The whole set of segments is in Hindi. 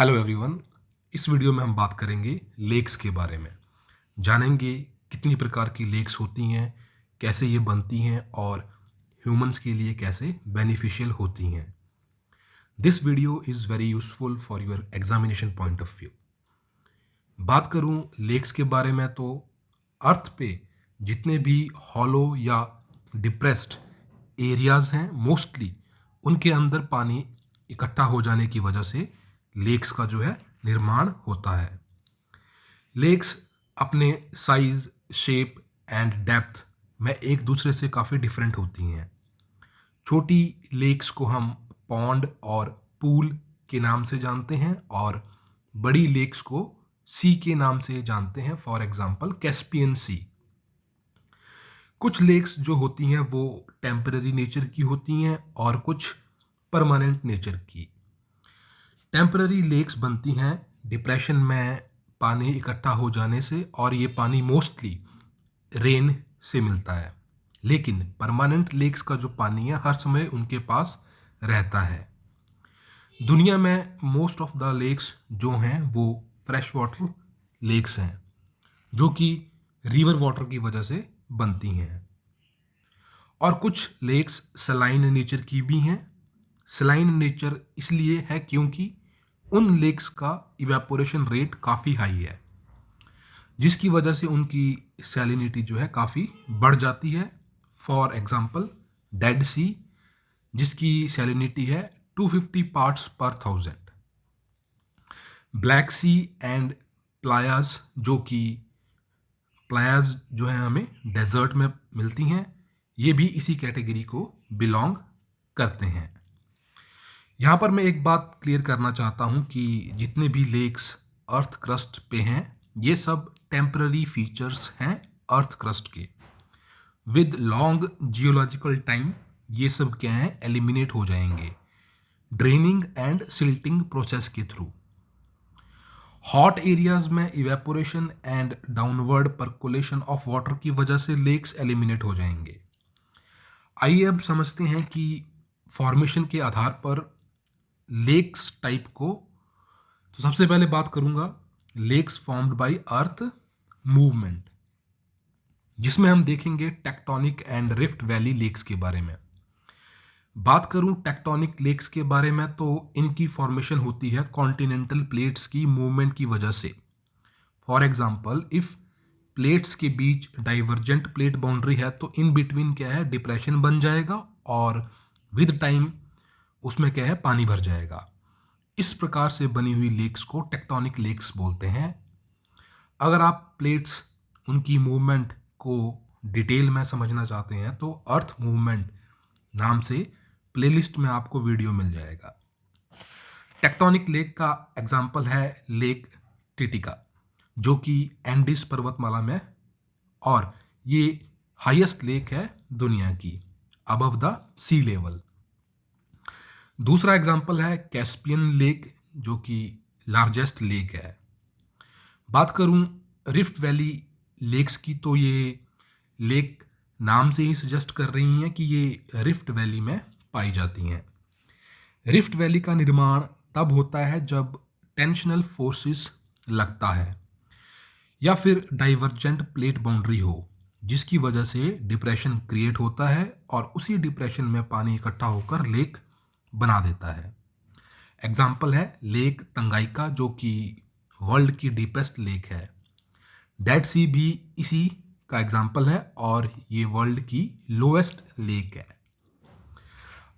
Hello everyone. इस वीडियो में हम बात करेंगे लेक्स के बारे में। जानेंगे कितनी प्रकार की लेक्स होती हैं, कैसे ये बनती हैं और ह्यूमंस के लिए कैसे बेनिफिशियल होती हैं। This video is very useful for your examination point of view. बात करूं लेक्स के बारे में तो अर्थ पे जितने भी हॉलो या डिप्रेस्ड एरियाज़ हैं मोस्टली उनके अंदर पानी इकट्ठा हो जाने की वजह से लेक्स का जो है निर्माण होता है। लेक्स अपने साइज, शेप एंड डेप्थ में एक दूसरे से काफ़ी डिफरेंट होती हैं। छोटी लेक्स को हम पॉन्ड और पूल के नाम से जानते हैं और बड़ी लेक्स को सी के नाम से जानते हैं, फॉर एग्जांपल कैस्पियन सी। कुछ लेक्स जो होती हैं वो टेम्पररी नेचर की होती हैं और कुछ परमानेंट नेचर की। टेम्पररी लेक्स बनती हैं डिप्रेशन में पानी इकट्ठा हो जाने से और ये पानी मोस्टली रेन से मिलता है, लेकिन परमानेंट लेक्स का जो पानी है हर समय उनके पास रहता है। दुनिया में मोस्ट ऑफ द लेक्स जो हैं वो फ्रेश वाटर लेक्स हैं जो कि रिवर वाटर की वजह से बनती हैं, और कुछ लेक्स सलाइन नेचर की भी हैं। सलाइन नेचर इसलिए है क्योंकि उन लेक्स का इवेपोरेशन रेट काफ़ी हाई है, जिसकी वजह से उनकी सैलिनिटी जो है काफ़ी बढ़ जाती है। फॉर एग्जांपल डेड सी, जिसकी सैलिनिटी है 250 पार्ट्स पर 1000। ब्लैक सी एंड प्लायाज, जो कि प्लायाज जो है हमें डेजर्ट में मिलती हैं, ये भी इसी कैटेगरी को बिलोंग करते हैं। यहाँ पर मैं एक बात क्लियर करना चाहता हूँ कि जितने भी लेक्स अर्थ क्रस्ट पे हैं ये सब टेम्पररी फीचर्स हैं अर्थ क्रस्ट के। विद लॉन्ग जियोलॉजिकल टाइम ये सब क्या हैं, एलिमिनेट हो जाएंगे ड्रेनिंग एंड सिल्टिंग प्रोसेस के थ्रू। हॉट एरियाज में evaporation and downward percolation of water की वजह से लेक्स एलिमिनेट हो जाएंगे। आइए अब समझते हैं कि फॉर्मेशन के आधार पर लेक्स टाइप को। तो सबसे पहले बात करूंगा lakes formed by earth movement, जिसमें हम देखेंगे tectonic and rift valley lakes के बारे में। बात करूं टेक्टोनिक लेक्स के बारे में तो इनकी फॉर्मेशन होती है कॉन्टिनेंटल प्लेट्स की मूवमेंट की वजह से। फॉर एग्जांपल इफ प्लेट्स के बीच डाइवर्जेंट प्लेट बाउंड्री है तो इन बिटवीन क्या है, डिप्रेशन बन जाएगा और विद टाइम उसमें क्या है, पानी भर जाएगा। इस प्रकार से बनी हुई लेक्स को टेक्टोनिक लेक्स बोलते हैं। अगर आप प्लेट्स उनकी मूवमेंट को डिटेल में समझना चाहते हैं तो अर्थ मूवमेंट नाम से प्लेलिस्ट में आपको वीडियो मिल जाएगा। टेक्टोनिक लेक का एग्जाम्पल है लेक टिटिका, जो कि एंडीज पर्वतमाला में, और ये हाईएस्ट लेक है दुनिया की अबव द सी लेवल। दूसरा एग्जाम्पल है कैस्पियन लेक, जो कि लार्जेस्ट लेक है। बात करूं रिफ्ट वैली लेक्स की तो ये लेक नाम से ही सजेस्ट कर रही हैं कि ये रिफ्ट वैली में पाई जाती हैं। रिफ्ट वैली का निर्माण तब होता है जब टेंशनल फोर्सेस लगता है या फिर डाइवर्जेंट प्लेट बाउंड्री हो, जिसकी वजह से डिप्रेशन क्रिएट होता है और उसी डिप्रेशन में पानी इकट्ठा होकर लेक बना देता है। एग्जाम्पल है लेक तंगाइका, जो कि वर्ल्ड की डीपेस्ट लेक है। डेड सी भी इसी का एग्जाम्पल है और ये वर्ल्ड की लोएस्ट लेक है।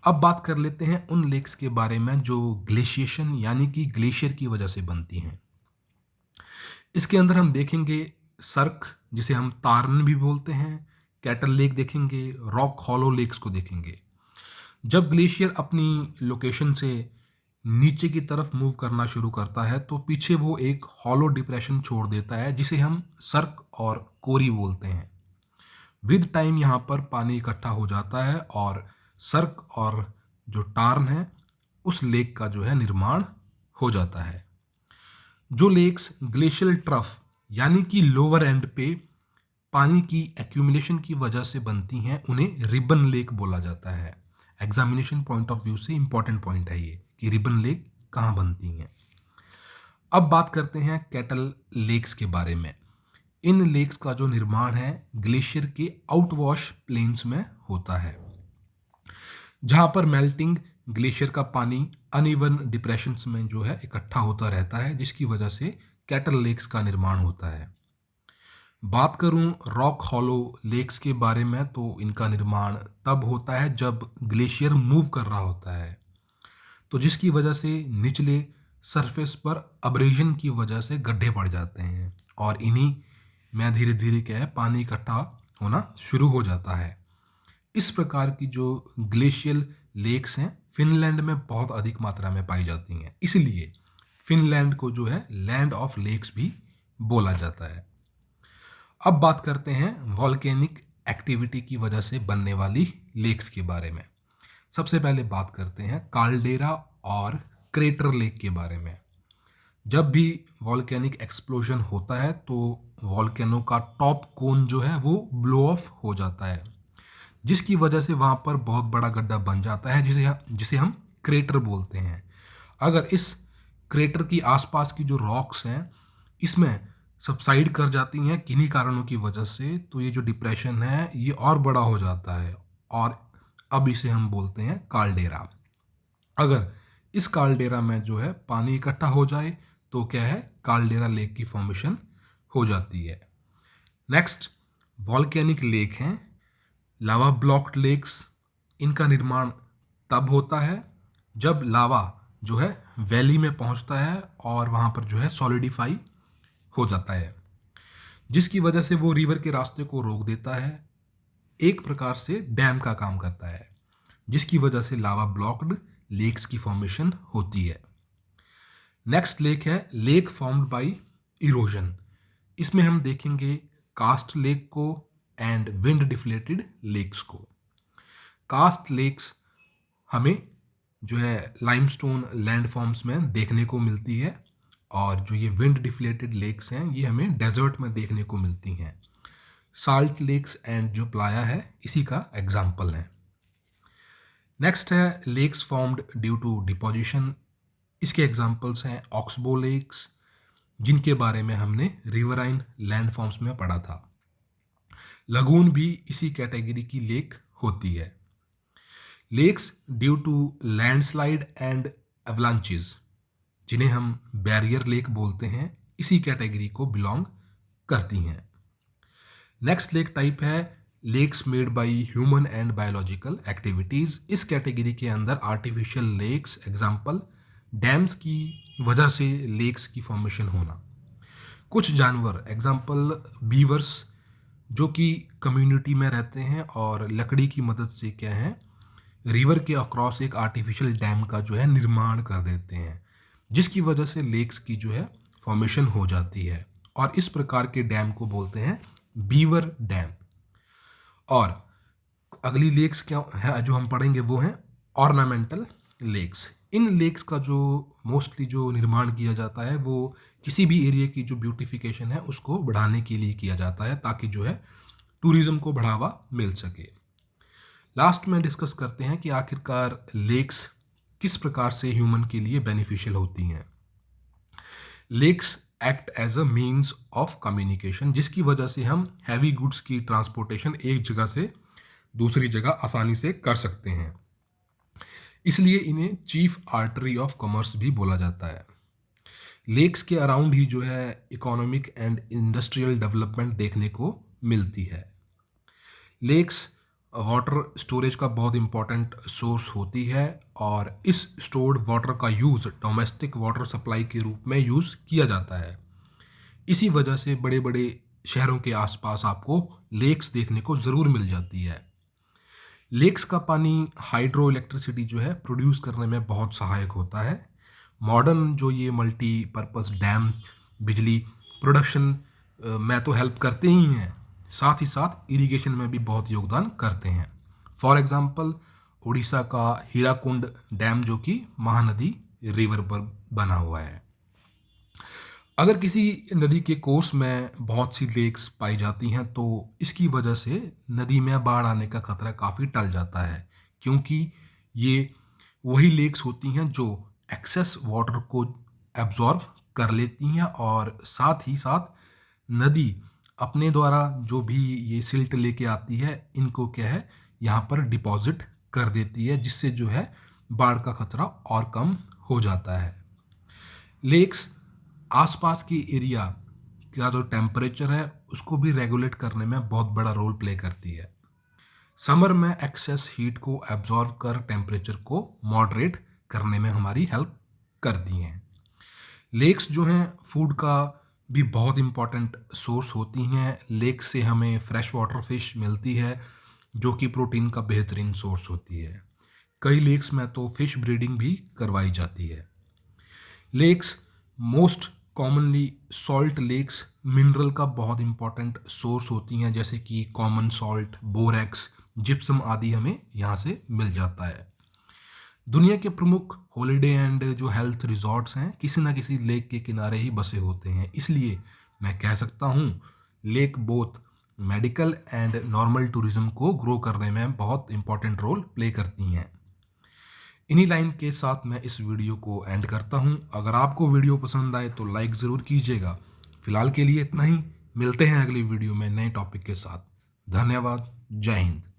अब बात कर लेते हैं उन लेक्स के बारे में जो ग्लेशिएशन यानी कि ग्लेशियर की वजह से बनती हैं। इसके अंदर हम देखेंगे सर्क, जिसे हम तारन भी बोलते हैं, कैटल लेक देखेंगे, रॉक हॉलो लेक्स को देखेंगे। जब ग्लेशियर अपनी लोकेशन से नीचे की तरफ मूव करना शुरू करता है तो पीछे वो एक हॉलो डिप्रेशन छोड़ देता है, जिसे हम सर्क और कोरी बोलते हैं। विद टाइम यहाँ पर पानी इकट्ठा हो जाता है और सर्क और जो टार्न है उस लेक का जो है निर्माण हो जाता है। जो लेक्स ग्लेशियल ट्रफ यानी कि लोअर एंड पे पानी की एक्यूमुलेशन की वजह से बनती हैं उन्हें रिबन लेक बोला जाता है। एग्जामिनेशन पॉइंट ऑफ व्यू से इंपॉर्टेंट पॉइंट है ये कि रिबन लेक कहाँ बनती हैं। अब बात करते हैं कैटल लेक्स के बारे में। इन लेक्स का जो निर्माण है ग्लेशियर के आउटवॉश प्लेन्स में होता है, जहाँ पर मेल्टिंग ग्लेशियर का पानी अनइवन डिप्रेशंस में जो है इकट्ठा होता रहता है, जिसकी वजह से कैटल लेक्स का निर्माण होता है। बात करूं रॉक हॉलो लेक्स के बारे में, तो इनका निर्माण तब होता है जब ग्लेशियर मूव कर रहा होता है, तो जिसकी वजह से निचले सरफेस पर अब्रेजन की वजह से गड्ढे पड़ जाते हैं और इन्हीं में धीरे धीरे क्या है पानी इकट्ठा होना शुरू हो जाता है। इस प्रकार की जो ग्लेशियल लेक्स हैं फिनलैंड में बहुत अधिक मात्रा में पाई जाती हैं, इसलिए फिनलैंड को जो है लैंड ऑफ लेक्स भी बोला जाता है। अब बात करते हैं वॉल्केनिक एक्टिविटी की वजह से बनने वाली लेक्स के बारे में। सबसे पहले बात करते हैं काल्डेरा और क्रेटर लेक के बारे में। जब भी वॉल्केनिक एक्सप्लोजन होता है तो वॉल्केनो का टॉप कोन जो है वो ब्लो ऑफ हो जाता है, जिसकी वजह से वहाँ पर बहुत बड़ा गड्ढा बन जाता है जिसे हम क्रेटर बोलते हैं। अगर इस क्रेटर की आसपास की जो रॉक्स हैं इसमें सबसाइड कर जाती हैं किन्हीं कारणों की वजह से, तो ये जो डिप्रेशन है ये और बड़ा हो जाता है और अब इसे हम बोलते हैं काल्डेरा। अगर इस काल्डेरा में जो है पानी इकट्ठा हो जाए तो क्या है काल्डेरा लेक की फॉर्मेशन हो जाती है। नेक्स्ट वॉल्केनिक लेक हैं लावा ब्लॉक्ड लेक्स। इनका निर्माण तब होता है जब लावा जो है वैली में पहुंचता है और वहाँ पर जो है सॉलिडिफाई हो जाता है, जिसकी वजह से वो रिवर के रास्ते को रोक देता है, एक प्रकार से डैम का काम करता है, जिसकी वजह से लावा ब्लॉक्ड लेक्स की फॉर्मेशन होती है। नेक्स्ट लेक है लेक फॉर्म्ड बाय इरोजन। इसमें हम देखेंगे कास्ट लेक को एंड विंड डिफ्लेटेड लेक्स को। कास्ट लेक्स हमें जो है लाइमस्टोन लैंडफॉर्म्स में देखने को मिलती है और जो ये विंड डिफ्लेटेड लेक्स हैं ये हमें डेजर्ट में देखने को मिलती हैं। साल्ट लेक्स एंड जो प्लाया है इसी का एग्जाम्पल है। नेक्स्ट है lakes formed due to deposition. इसके एग्जाम्पल्स हैं ऑक्सबो लेक्स, जिनके बारे में हमने रिवराइन लैंडफॉर्म्स में पढ़ा था। लगून भी इसी कैटेगरी की लेक होती है। Lakes due to landslide and avalanches, जिन्हें हम बैरियर लेक बोलते हैं, इसी कैटेगरी को बिलोंग करती हैं। नेक्स्ट लेक टाइप है lakes made by human and biological activities. इस कैटेगरी के अंदर आर्टिफिशियल लेक्स एग्जाम्पल डैम्स की वजह से लेक्स की फॉर्मेशन होना। कुछ जानवर एग्जाम्पल बीवर्स जो कि कम्युनिटी में रहते हैं और लकड़ी की मदद से क्या है रिवर के अक्रॉस एक आर्टिफिशियल डैम का जो है निर्माण कर देते हैं, जिसकी वजह से लेक्स की जो है फॉर्मेशन हो जाती है और इस प्रकार के डैम को बोलते हैं बीवर डैम। और अगली लेक्स क्या है जो हम पढ़ेंगे वो हैं ऑर्नामेंटल लेक्स। इन लेक्स का जो मोस्टली जो निर्माण किया जाता है वो किसी भी एरिया की जो ब्यूटिफिकेशन है उसको बढ़ाने के लिए किया जाता है, ताकि जो है टूरिज्म को बढ़ावा मिल सके। लास्ट में डिस्कस करते हैं कि आखिरकार लेक्स किस प्रकार से ह्यूमन के लिए बेनिफिशियल होती हैं। Lakes act as a means of communication, जिसकी वजह से हम हैवी गुड्स की ट्रांसपोर्टेशन एक जगह से दूसरी जगह आसानी से कर सकते हैं, इसलिए इन्हें चीफ आर्टरी ऑफ कॉमर्स भी बोला जाता है। लेक्स के अराउंड ही जो है इकोनॉमिक एंड इंडस्ट्रियल डेवलपमेंट देखने को मिलती है। लेक्स वाटर स्टोरेज का बहुत इंपॉर्टेंट सोर्स होती है और इस स्टोर्ड वाटर का यूज़ डोमेस्टिक वाटर सप्लाई के रूप में यूज़ किया जाता है। इसी वजह से बड़े बड़े शहरों के आसपास आपको लेक्स देखने को ज़रूर मिल जाती है। लेक्स का पानी हाइड्रो इलेक्ट्रिसिटी जो है प्रोड्यूस करने में बहुत सहायक होता है। मॉडर्न जो ये मल्टीपर्पज़ डैम बिजली प्रोडक्शन में तो हेल्प करते ही हैं, साथ ही साथ इरिगेशन में भी बहुत योगदान करते हैं। फॉर एग्जांपल उड़ीसा का हीराकुंड डैम जो कि महानदी रिवर पर बना हुआ है। अगर किसी नदी के कोर्स में बहुत सी लेक्स पाई जाती हैं तो इसकी वजह से नदी में बाढ़ आने का खतरा काफ़ी टल जाता है, क्योंकि ये वही लेक्स होती हैं जो एक्सेस वाटर को एब्जॉर्व कर लेती हैं और साथ ही साथ नदी अपने द्वारा जो भी ये सिल्ट लेके आती है इनको क्या है यहाँ पर डिपॉजिट कर देती है, जिससे जो है बाढ़ का खतरा और कम हो जाता है। लेक्स आसपास की एरिया का जो टेम्परेचर है उसको भी रेगुलेट करने में बहुत बड़ा रोल प्ले करती है। समर में एक्सेस हीट को एब्जॉर्व कर टेम्परेचर को मॉडरेट करने में हमारी हेल्प करती हैं। लेक्स जो हैं फूड का भी बहुत इम्पॉर्टेंट सोर्स होती हैं। लेक से हमें फ्रेश वाटर फिश मिलती है जो कि प्रोटीन का बेहतरीन सोर्स होती है। कई लेक्स में तो फिश ब्रीडिंग भी करवाई जाती है। Lakes most commonly salt lakes mineral का बहुत इम्पॉर्टेंट सोर्स होती हैं, जैसे कि कॉमन सॉल्ट, बोरेक्स, जिप्सम आदि हमें यहाँ से मिल जाता है। दुनिया के प्रमुख हॉलिडे एंड जो हेल्थ रिजॉर्ट्स हैं किसी ना किसी लेक के किनारे ही बसे होते हैं, इसलिए मैं कह सकता हूँ lake both medical and normal tourism को ग्रो करने में बहुत इंपॉर्टेंट रोल प्ले करती हैं। इन्हीं लाइन के साथ मैं इस वीडियो को एंड करता हूँ। अगर आपको वीडियो पसंद आए तो लाइक ज़रूर कीजिएगा। फिलहाल के लिए इतना ही, मिलते हैं अगली वीडियो में नए टॉपिक के साथ। धन्यवाद। जय हिंद।